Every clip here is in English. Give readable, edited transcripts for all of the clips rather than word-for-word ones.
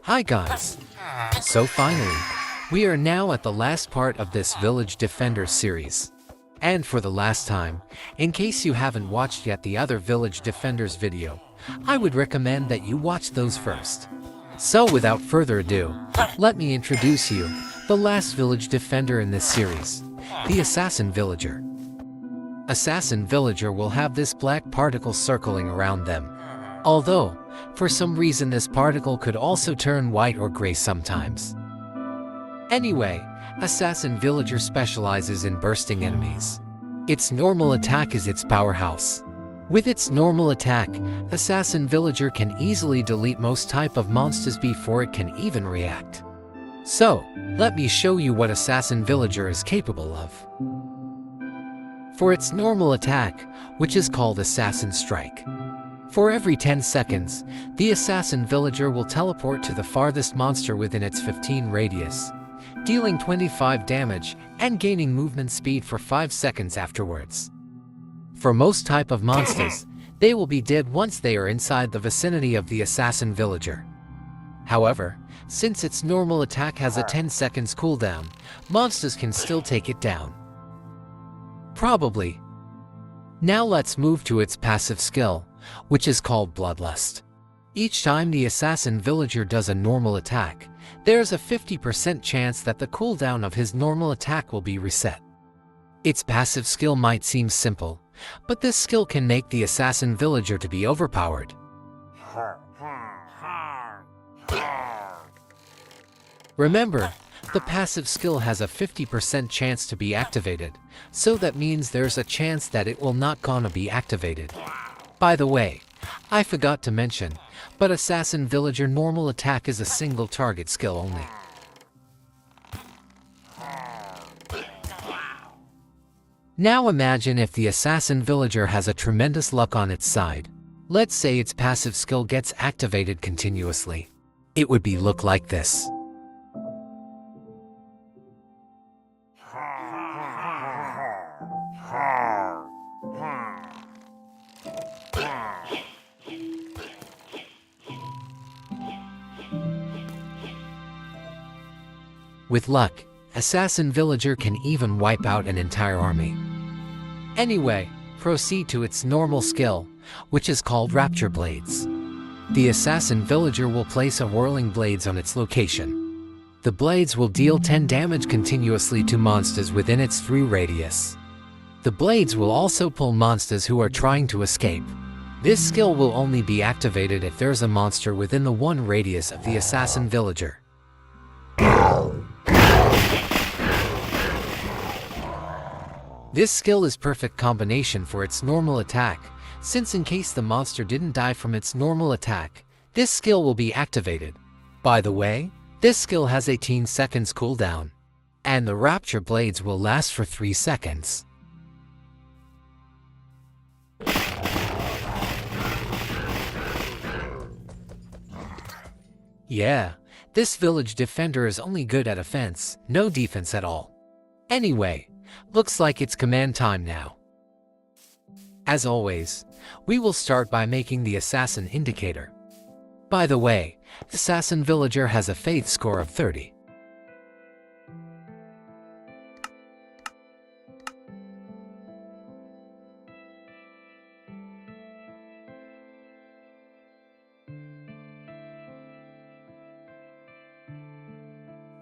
Hi guys! So finally, we are now at the last part of this Village Defender series. And for the last time, in case you haven't watched yet the other Village Defenders video, I would recommend that you watch those first. So without further ado, let me introduce you, the last Village Defender in this series, the Assassin Villager. Assassin Villager will have this black particle circling around them. Although, for some reason this particle could also turn white or gray sometimes. Anyway, Assassin Villager specializes in bursting enemies. Its normal attack is its powerhouse. With its normal attack, Assassin Villager can easily delete most type of monsters before it can even react. So, let me show you what Assassin Villager is capable of. For its normal attack, which is called Assassin Strike. For every 10 seconds, the Assassin Villager will teleport to the farthest monster within its 15 radius, dealing 25 damage and gaining movement speed for 5 seconds afterwards. For most type of monsters, they will be dead once they are inside the vicinity of the Assassin Villager. However, since its normal attack has a 10 seconds cooldown, monsters can still take it down. Probably. Now let's move to its passive skill, which is called bloodlust. Each time the Assassin Villager does a normal attack, there's a 50% chance that the cooldown of his normal attack will be reset. Its passive skill might seem simple, but this skill can make the Assassin Villager to be overpowered. Remember, the passive skill has a 50% chance to be activated, so that means there's a chance that it will not gonna be activated. By the way, I forgot to mention, but Assassin Villager normal attack is a single target skill only. Now imagine if the Assassin Villager has a tremendous luck on its side. Let's say its passive skill gets activated continuously. It would look like this. With luck, Assassin Villager can even wipe out an entire army. Anyway, proceed to its normal skill, which is called Rapture Blades. The Assassin Villager will place a whirling blades on its location. The blades will deal 10 damage continuously to monsters within its 3 radius. The blades will also pull monsters who are trying to escape. This skill will only be activated if there's a monster within the 1 radius of the Assassin Villager. This skill is perfect combination for its normal attack, since in case the monster didn't die from its normal attack, this skill will be activated. By the way, this skill has 18 seconds cooldown, and the Rapture Blades will last for 3 seconds. Yeah, this Village Defender is only good at offense, no defense at all. Anyway, looks like it's command time now. As always, we will start by making the Assassin Indicator. By the way, Assassin Villager has a faith score of 30.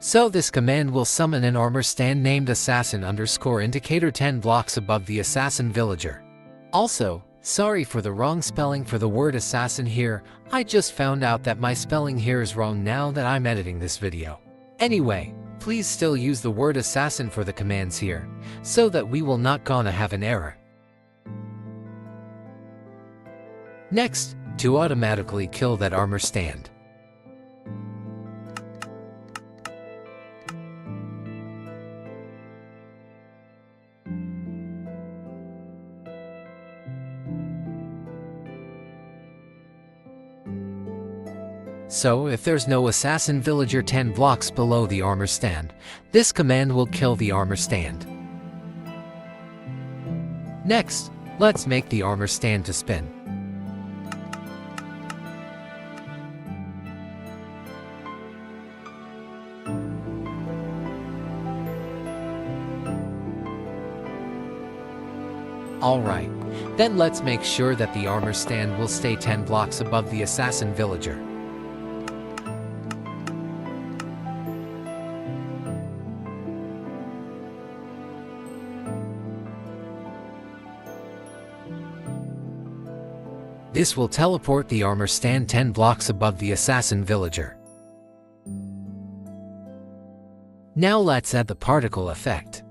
So this command will summon an armor stand named Assassin_Indicator 10 blocks above the Assassin Villager. Also, sorry for the wrong spelling for the word assassin here, I just found out that my spelling here is wrong now that I'm editing this video. Anyway, please still use the word assassin for the commands here, so that we will not gonna have an error. Next, to automatically kill that armor stand. So if there's no Assassin Villager 10 blocks below the armor stand, this command will kill the armor stand. Next, let's make the armor stand to spin. Alright, then let's make sure that the armor stand will stay 10 blocks above the assassin villager. This will teleport the armor stand 10 blocks above the assassin villager. Now let's add the particle effect.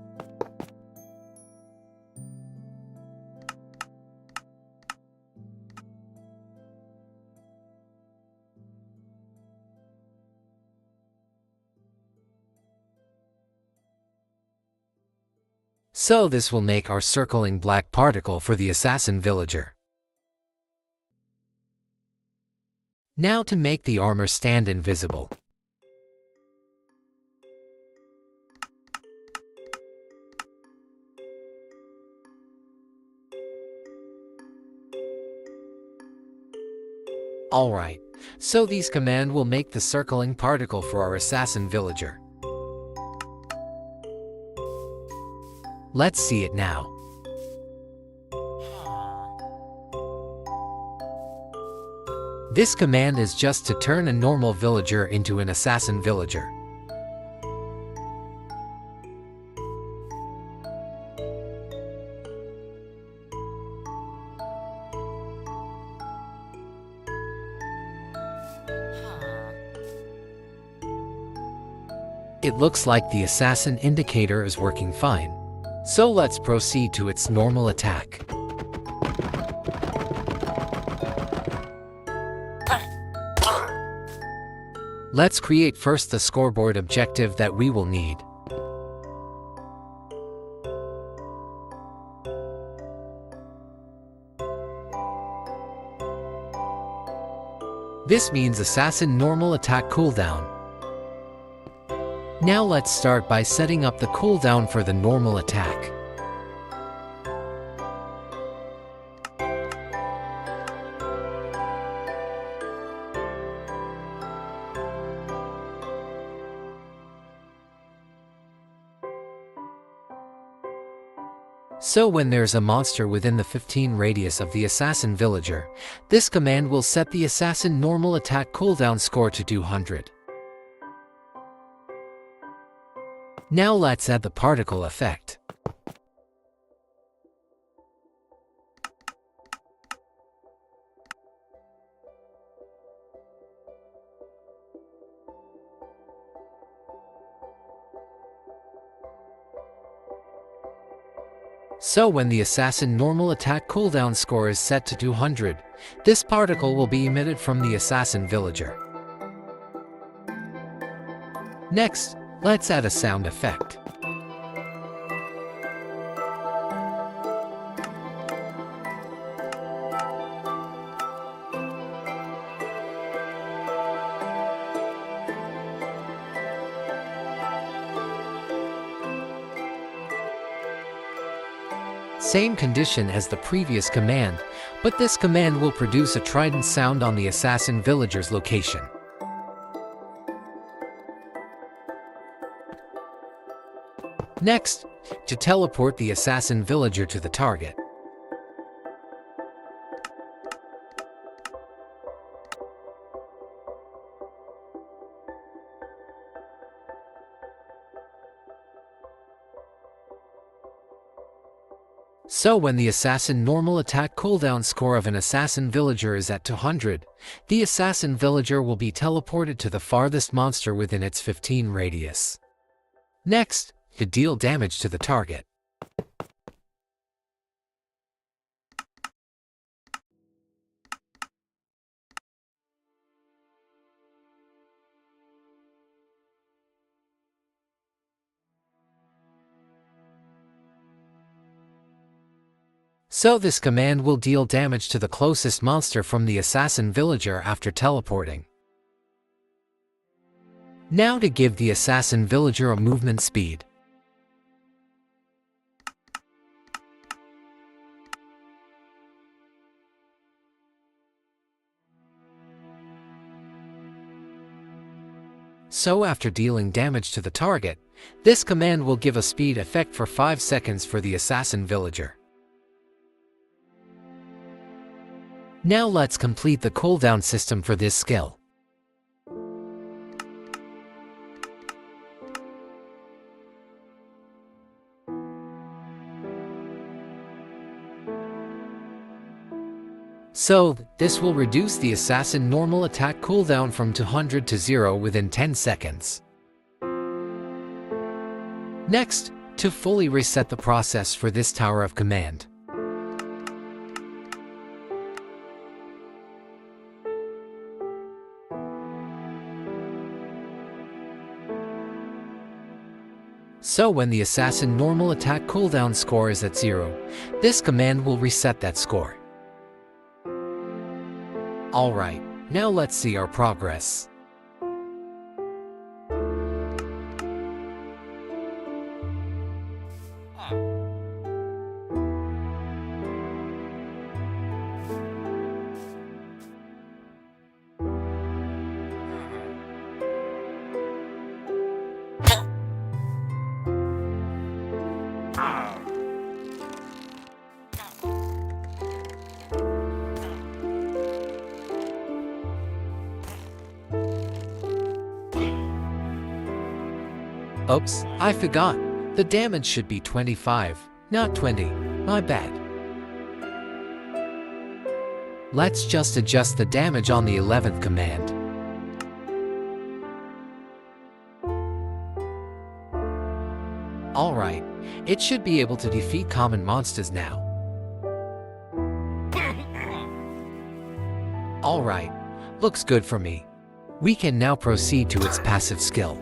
So this will make our circling black particle for the assassin villager. Now to make the armor stand invisible. Alright, so these command will make the circling particle for our assassin villager. Let's see it now. This command is just to turn a normal villager into an assassin villager. It looks like the assassin indicator is working fine. So let's proceed to its normal attack. Let's create first the scoreboard objective that we will need. This means assassin normal attack cooldown. Now let's start by setting up the cooldown for the normal attack. So when there's a monster within the 15 radius of the assassin villager, this command will set the assassin normal attack cooldown score to 200. Now let's add the particle effect. So when the assassin normal attack cooldown score is set to 200, this particle will be emitted from the assassin villager. Next, let's add a sound effect. Same condition as the previous command, but this command will produce a trident sound on the assassin villager's location. Next, to teleport the assassin villager to the target. So when the assassin normal attack cooldown score of an assassin villager is at 200, the assassin villager will be teleported to the farthest monster within its 15 radius. Next, to deal damage to the target. So this command will deal damage to the closest monster from the assassin villager after teleporting. Now to give the assassin villager a movement speed. So after dealing damage to the target, this command will give a speed effect for 5 seconds for the assassin villager. Now let's complete the cooldown system for this skill. So, this will reduce the assassin normal attack cooldown from 200 to 0 within 10 seconds. Next, to fully reset the process for this tower of command. So when the assassin normal attack cooldown score is at 0, this command will reset that score. Alright, now let's see our progress. Oops, I forgot. The damage should be 25, not 20. My bad. Let's just adjust the damage on the 11th command. Alright, it should be able to defeat common monsters now. Alright, looks good for me. We can now proceed to its passive skill.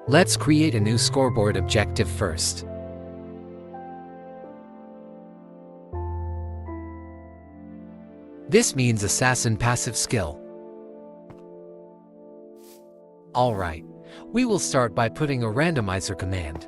Let's create a new scoreboard objective first. This means assassin passive skill. Alright, we will start by putting a randomizer command.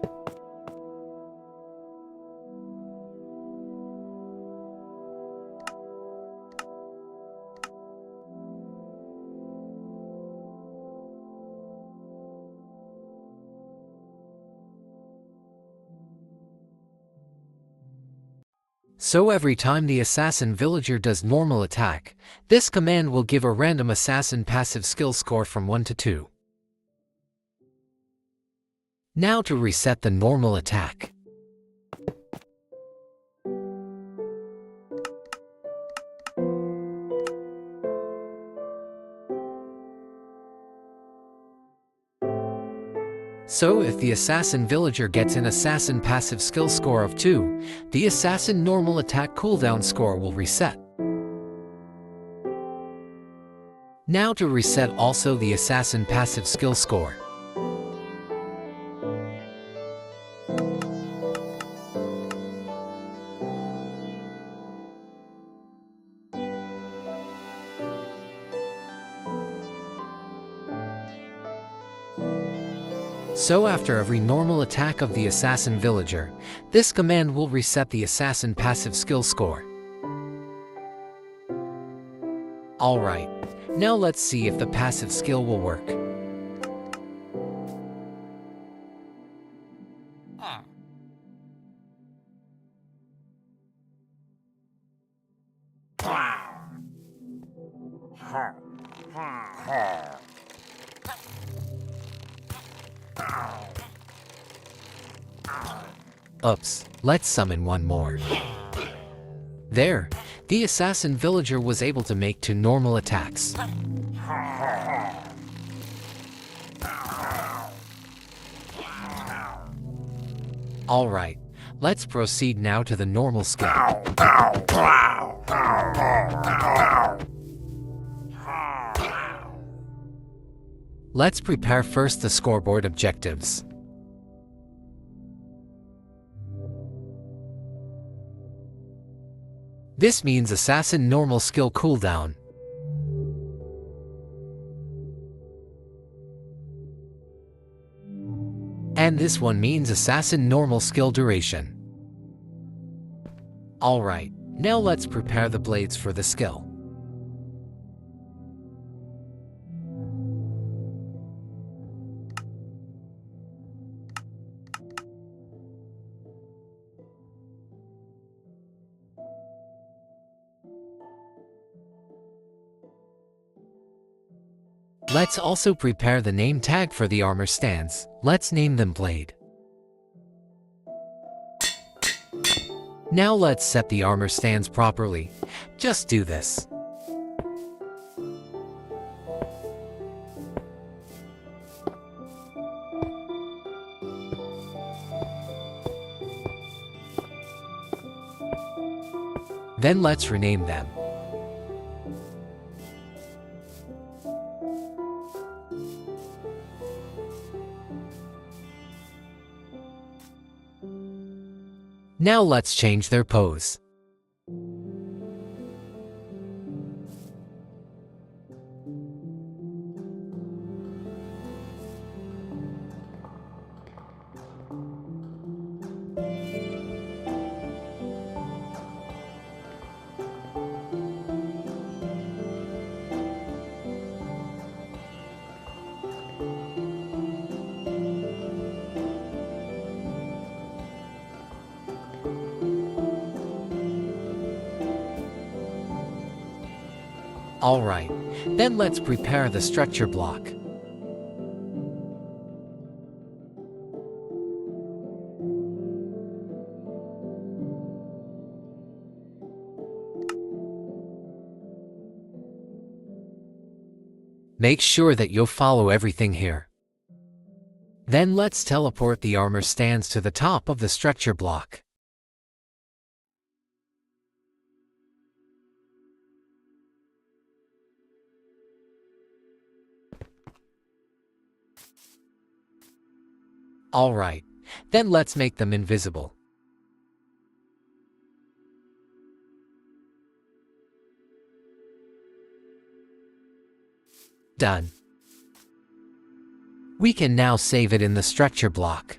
So every time the assassin villager does normal attack, this command will give a random assassin passive skill score from 1 to 2. Now to reset the normal attack. So if the assassin villager gets an assassin passive skill score of 2, the assassin normal attack cooldown score will reset. Now to reset also the assassin passive skill score. So after every normal attack of the assassin villager, this command will reset the assassin passive skill score. Alright, now let's see if the passive skill will work. Oops, let's summon one more. There, the assassin villager was able to make 2 normal attacks. Alright, let's proceed now to the normal skill. Let's prepare first the scoreboard objectives. This means assassin normal skill cooldown. And this one means assassin normal skill duration. Alright, now let's prepare the blades for the skill. Let's also prepare the name tag for the armor stands. Let's name them Blade. Now let's set the armor stands properly. Just do this. Then let's rename them. Now let's change their pose. Alright, then let's prepare the structure block. Make sure that you'll follow everything here. Then let's teleport the armor stands to the top of the structure block. Alright, then let's make them invisible. Done. We can now save it in the structure block.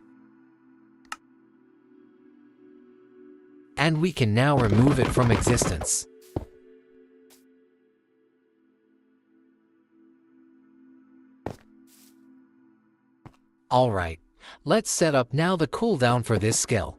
And we can now remove it from existence. Alright. Let's set up now the cooldown for this skill.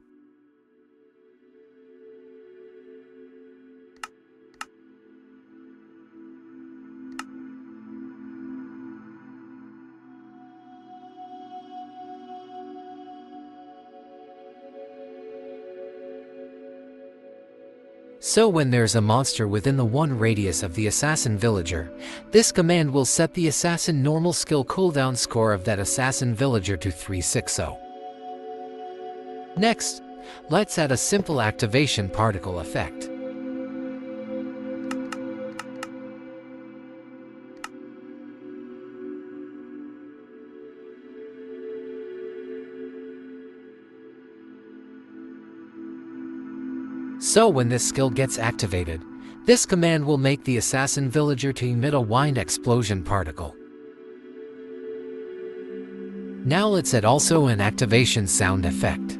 So when there's a monster within the 1 radius of the assassin villager, this command will set the assassin normal skill cooldown score of that assassin villager to 360. Next, let's add a simple activation particle effect. So when this skill gets activated, this command will make the assassin villager to emit a wind explosion particle. Now let's add also an activation sound effect.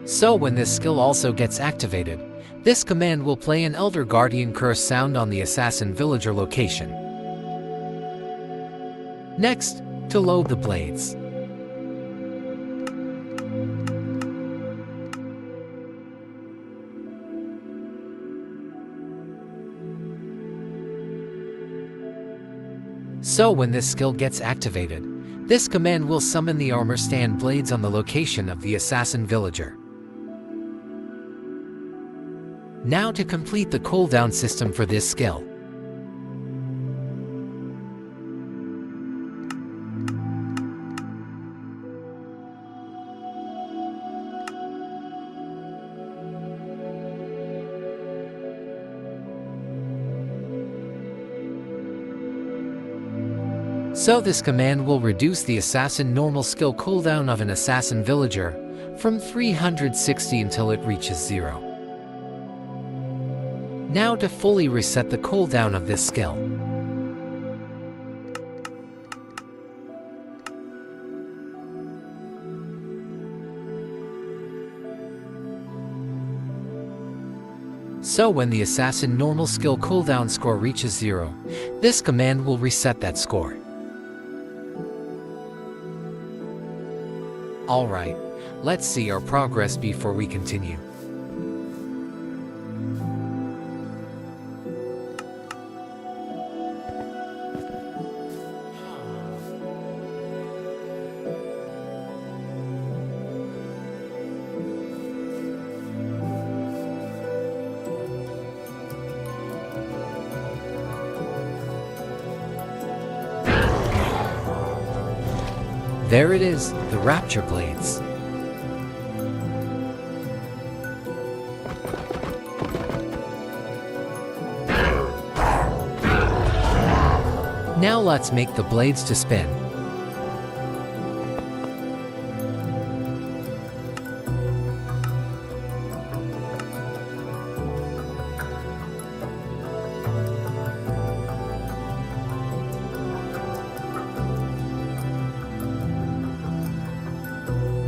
So when this skill also gets activated, this command will play an Elder Guardian Curse sound on the assassin villager location. Next, to load the blades. So when this skill gets activated, this command will summon the armor stand blades on the location of the assassin villager. Now to complete the cooldown system for this skill. So this command will reduce the assassin normal skill cooldown of an assassin villager from 360 until it reaches 0. Now to fully reset the cooldown of this skill. So when the assassin normal skill cooldown score reaches 0, this command will reset that score. Alright, let's see our progress before we continue. There it is, the rapture blades. Now let's make the blades to spin.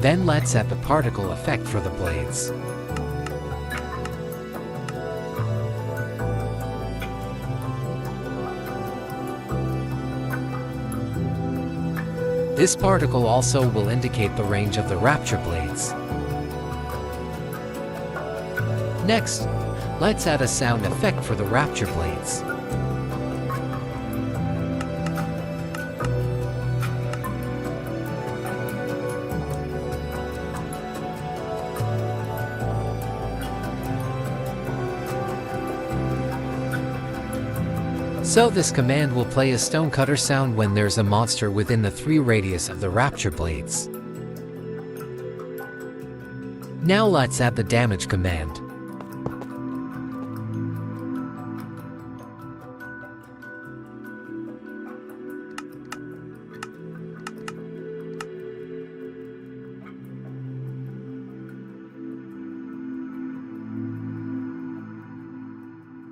Then let's add the particle effect for the blades. This particle also will indicate the range of the rapture blades. Next, let's add a sound effect for the rapture blades. So this command will play a stonecutter sound when there's a monster within the 3 radius of the rapture blades. Now let's add the damage command.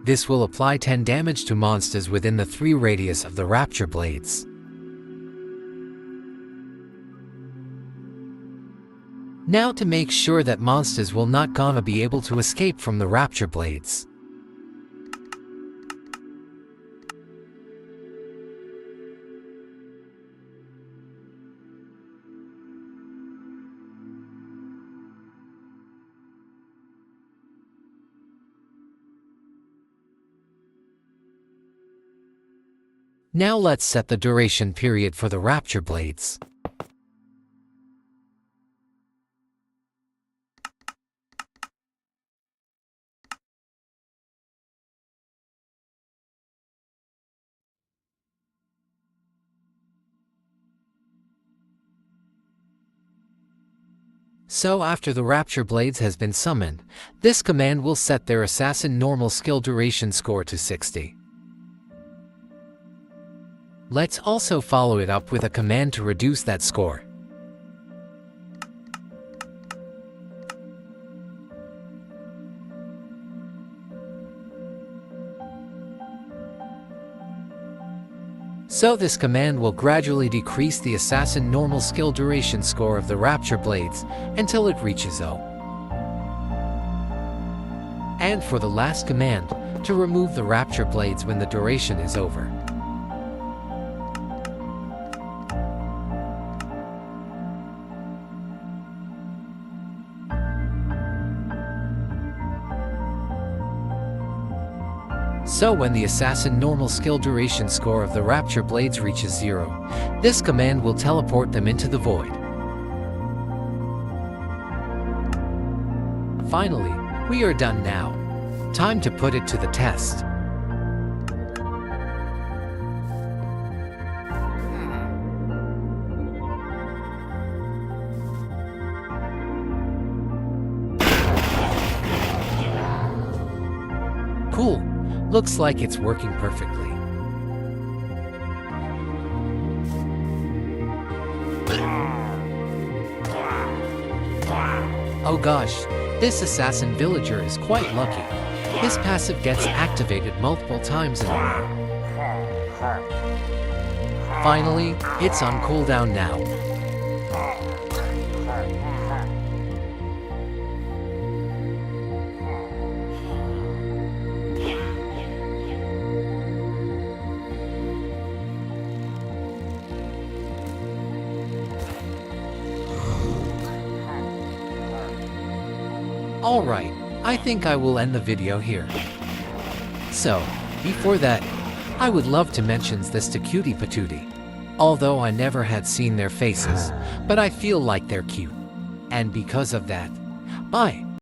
This will apply 10 damage to monsters within the 3 radius of the rapture blades. Now to make sure that monsters will not gonna be able to escape from the rapture blades. Now let's set the duration period for the rapture blades. So after the rapture blades has been summoned, this command will set their assassin normal skill duration score to 60. Let's also follow it up with a command to reduce that score. So this command will gradually decrease the assassin normal skill duration score of the rapture blades until it reaches 0. And for the last command, to remove the rapture blades when the duration is over. So when the assassin normal skill duration score of the rapture blades reaches 0, this command will teleport them into the void. Finally, we are done now. Time to put it to the test. Cool. Looks like it's working perfectly. Oh gosh, this assassin villager is quite lucky. His passive gets activated multiple times in a row. Finally, it's on cooldown now. Alright, I think I will end the video here. So, before that, I would love to mention this to Cutie Patootie. Although I never had seen their faces, but I feel like they're cute. And because of that, bye.